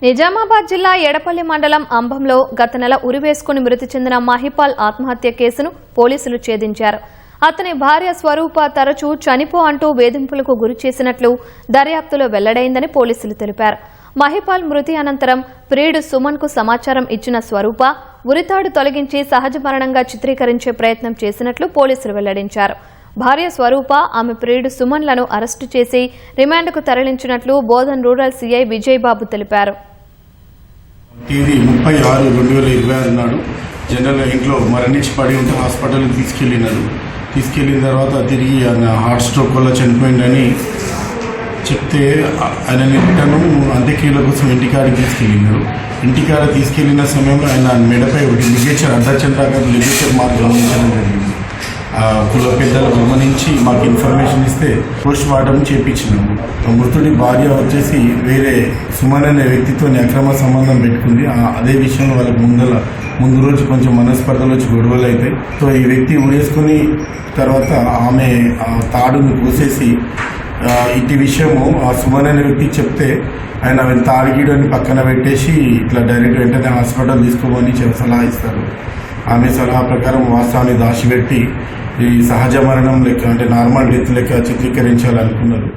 నిజామాబాద్ జిల్లా ఎడపల్లి మండలం అంబంలో గత నెల ఉరివేసుకుని మృతి చెందిన మహిపాల్ ఆత్మహత్య కేసును పోలీసులు ఛేదించారు. అతని భార్య స్వరూప తరచూ చనిపో అంటూ వేధింపులకు గురి చేసినట్లు దర్యాప్తులో వెల్లడైందని పోలీసులు తెలిపారు. మహిపాల్ మృతి అనంతరం ప్రియుడు సుమన్ కు సమాచారం ఇచ్చిన స్వరూప ఉరితాడు తొలగించి సహజ మరణంగా చిత్రీకరించే ప్రయత్నం చేసినట్లు పోలీసులు వెల్లడించారు. భార్య స్వరూప ఆమె ప్రియుడు సుమన్లను అరెస్టు చేసి రిమాండ్కు తరలించినట్లు బోధన్ రూరల్ సీఐ విజయబాబు తెలిపారు. తేదీ 30/6/2026 నాడు జనరల్ ఇంట్లో మరణించి పడి ఉంటే హాస్పిటల్కి తీసుకెళ్లిన తర్వాత తిరిగి ఆయన హార్ట్ స్ట్రోక్ వల్ల చనిపోయిందని చెప్తే ఆయన రిటర్న్ అంత్యక్రియల కోసం ఇంటికాడికి ఇంటికాడ తీసుకెళ్లిన సమయంలో ఆయన మెడపై లిగేచర్ అర్ధచంద్రాకార లిగేచర్ మార్క్ గమనించడం జరిగింది. కుల పెద్దలు గమనించి మాకు ఇన్ఫర్మేషన్ ఇస్తే పోస్ట్ మార్టం చేయించినాము. మృతుడి భార్య వచ్చేసి వేరే సుమన్ అనే వ్యక్తితో అక్రమ సంబంధం పెట్టుకుంది. అదే విషయంలో వాళ్ళకి ముందు రోజు కొంచెం మనస్పర్ధలు వచ్చి గొడవలు అవుతాయి. సో ఈ వ్యక్తి ఉరేసుకుని తర్వాత ఆమె తాడును కోసేసి ఇటు విషయము ఆ సుమన్ అనే వ్యక్తి చెప్తే ఆయన తాడిగీడని పక్కన పెట్టేసి ఇట్లా డైరెక్ట్ వెంటనే హాస్పిటల్ తీసుకోమని సలహా ఇస్తారు. ఆమె సలహా ప్రకారం వాస్తవాన్ని దాచిపెట్టి ఈ సహజ మరణం లెక్క అంటే నార్మల్ డెత్ లెక్క చిత్రీకరించాలనుకున్నారు.